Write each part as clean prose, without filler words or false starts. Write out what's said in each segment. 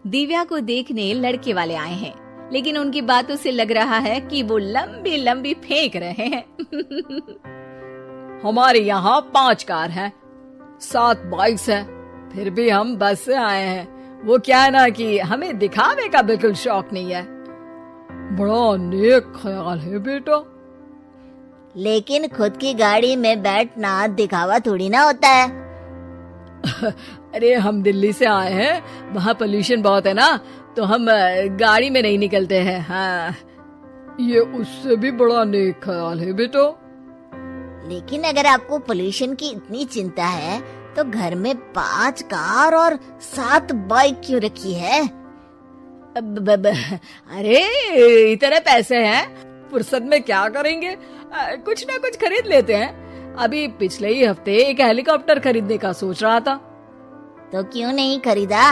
दिव्या को देखने लड़के वाले आए हैं, लेकिन उनकी बातों से लग रहा है कि वो लंबी लंबी फेंक रहे हैं। हमारे यहाँ 5 कार हैं, 7 बाइक्स हैं, फिर भी हम बस से आए हैं। वो क्या है ना कि हमें दिखावे का बिल्कुल शौक नहीं है। बड़ा नेक ख्याल है बेटा। लेकिन खुद की गाड़ी में बैठना दिखावा थोड़ी ना होता है। अरे हम दिल्ली से आए हैं, वहाँ पोल्यूशन बहुत है ना, तो हम गाड़ी में नहीं निकलते हैं। हाँ, ये उससे भी बड़ा नेक ख्याल है बेटा। लेकिन अगर आपको पोल्यूशन की इतनी चिंता है तो घर में 5 कार और 7 बाइक क्यों रखी है? अरे इतने पैसे हैं, फुर्सत में क्या करेंगे, कुछ ना कुछ खरीद लेते हैं। अभी पिछले ही हफ्ते एक हेलीकॉप्टर खरीदने का सोच रहा था। तो क्यों नहीं खरीदा?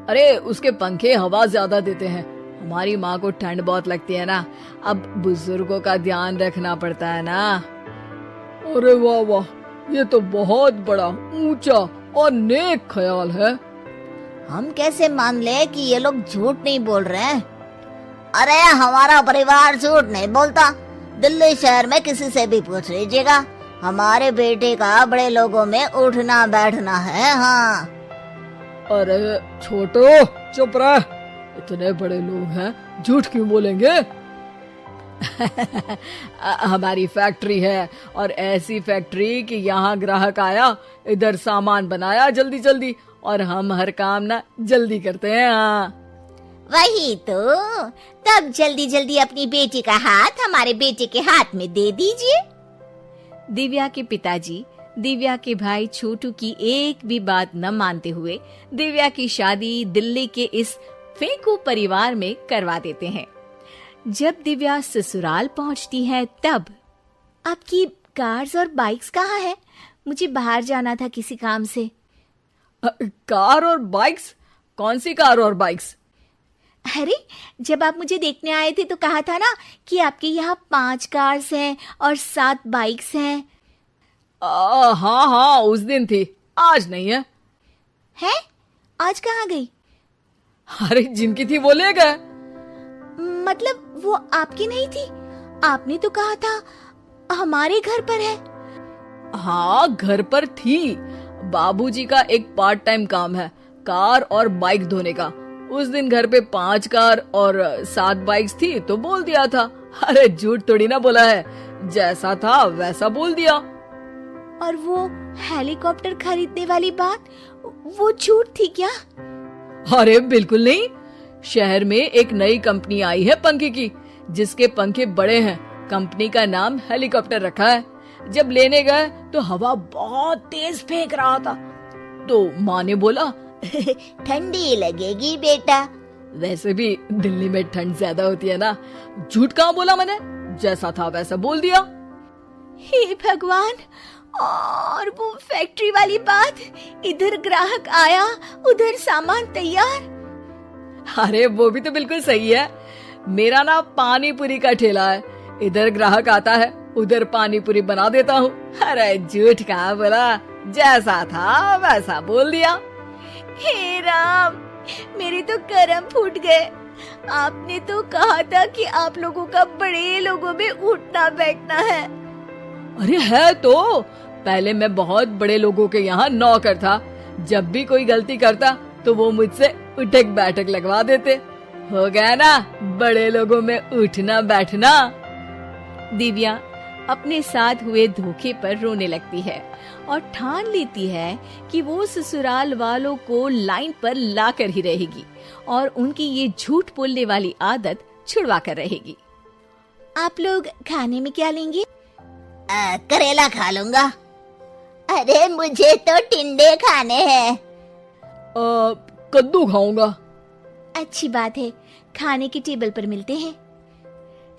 अरे उसके पंखे हवा ज्यादा देते हैं, हमारी माँ को ठंड बहुत लगती है ना, अब बुजुर्गों का ध्यान रखना पड़ता है ना। अरे वाह वाह, ये तो बहुत बड़ा, ऊंचा और नेक ख्याल है। हम कैसे मान ले कि ये लोग झूठ नहीं बोल रहे हैं? अरे हमारा परिवार झूठ नहीं बोलता। दिल्ली शहर में किसी से भी पूछ लीजिएगा, हमारे बेटे का बड़े लोगों में उठना बैठना है। हाँ। अरे छोटो चुप रह, इतने बड़े लोग हैं, झूठ क्यों बोलेंगे? हमारी फैक्ट्री है, और ऐसी फैक्ट्री कि यहाँ ग्राहक आया, इधर सामान बनाया जल्दी जल्दी, और हम हर काम ना जल्दी करते हैं। हाँ वही तो, तब जल्दी जल्दी अपनी बेटी का हाथ हमारे बेटे के हाथ में दे दीजिए। दिव्या के पिताजी दिव्या के भाई छोटू की एक भी बात न मानते हुए दिव्या की शादी दिल्ली के इस फेंकू परिवार में करवा देते हैं। जब दिव्या ससुराल पहुंचती है तब, आपकी कार्स और बाइक्स कहाँ है? मुझे बाहर जाना था किसी काम से। कार और बाइक्स? कौन सी कार और बाइक्स? अरे जब आप मुझे देखने आए थे तो कहा था ना कि आपके यहाँ 5 कार्स हैं और 7 बाइक्स हैं। हाँ हाँ, उस दिन थी, आज नहीं है। है? आज कहाँ गई? अरे जिनकी थी वो ले गए। मतलब वो आपकी नहीं थी? आपने तो कहा था हमारे घर पर है। हाँ घर पर थी, बाबूजी का एक पार्ट टाइम काम है, कार और बाइक धोने का। उस दिन घर पे 5 कार और 7 बाइक्स थी तो बोल दिया था। अरे झूठ थोड़ी ना बोला है, जैसा था वैसा बोल दिया। और वो हेलीकॉप्टर खरीदने वाली बात, वो झूठ थी क्या? अरे बिल्कुल नहीं, शहर में एक नई कंपनी आई है पंखे की, जिसके पंखे बड़े हैं, कंपनी का नाम हेलीकॉप्टर रखा है। जब लेने गए तो हवा बहुत तेज फेंक रहा था, तो माँ ने बोला ठंडी लगेगी बेटा। वैसे भी दिल्ली में ठंड ज्यादा होती है ना। झूठ कहाँ बोला मैंने, जैसा था वैसा बोल दिया। हे भगवान, और वो फैक्ट्री वाली बात, इधर ग्राहक आया उधर सामान तैयार। अरे वो भी तो बिल्कुल सही है। मेरा ना पानी पूरी का ठेला है, इधर ग्राहक आता है उधर पानी पूरी बना देता हूँ। अरे झूठ कहाँ बोला, जैसा था वैसा बोल दिया। हे राम, मेरे तो कर्म फूट गए। आपने तो कहा था कि आप लोगों का बड़े लोगों में उठना बैठना है। अरे है तो, पहले मैं बहुत बड़े लोगों के यहाँ नौकर था, जब भी कोई गलती करता तो वो मुझसे उठक बैठक लगवा देते। हो गया ना बड़े लोगों में उठना बैठना। दिव्या अपने साथ हुए धोखे पर रोने लगती है और ठान लेती है कि वो ससुराल वालों को लाइन पर लाकर ही रहेगी और उनकी ये झूठ बोलने वाली आदत छुड़वा कर रहेगी। आप लोग खाने में क्या लेंगे? करेला खा लूंगा। अरे मुझे तो टिंडे खाने हैं। कद्दू खाऊंगा। अच्छी बात है, खाने के टेबल पर मिलते हैं।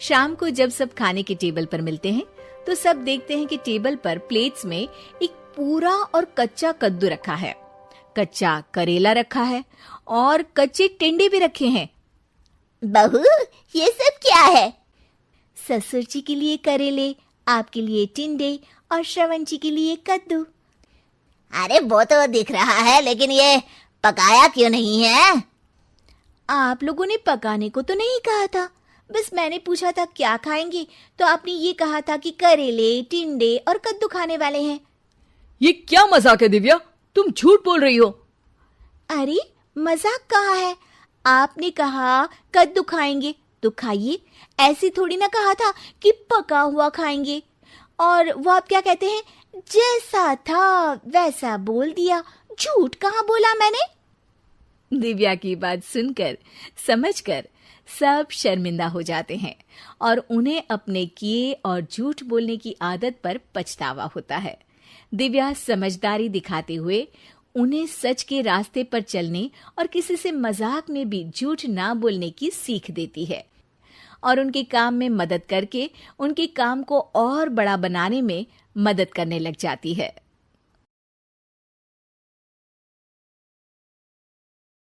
शाम को जब सब खाने के टेबल पर मिलते हैं तो सब देखते हैं कि टेबल पर प्लेट्स में एक पूरा और कच्चा कद्दू रखा है, कच्चा करेला रखा है और कच्चे टिंडे भी रखे हैं। बहू, ये सब क्या है? ससुर जी के लिए करेले, आपके लिए टिंडे और श्रवण जी के लिए कद्दू। अरे वो तो दिख रहा है, लेकिन ये पकाया क्यों नहीं है? आप लोगों ने पकाने को तो नहीं कहा था, बस मैंने पूछा था क्या खाएंगे, तो आपने ये कहा था कि करेले, टिंडे और कद्दू खाने वाले हैं। ये क्या मजाक है दिव्या, तुम झूठ बोल रही हो। अरे मजाक कहाँ है, आपने कहा कद्दू खाएंगे तो खाइए, ऐसी थोड़ी ना कहा था कि पका हुआ खाएंगे। और वो आप क्या कहते हैं, जैसा था वैसा बोल दिया, झूठ कहाँ बोला मैंने। दिव्या की बात सुनकर, समझकर सब शर्मिंदा हो जाते हैं और उन्हें अपने किए और झूठ बोलने की आदत पर पछतावा होता है। दिव्या समझदारी दिखाते हुए उन्हें सच के रास्ते पर चलने और किसी से मजाक में भी झूठ ना बोलने की सीख देती है और उनके काम में मदद करके उनके काम को और बड़ा बनाने में मदद करने लग जाती है।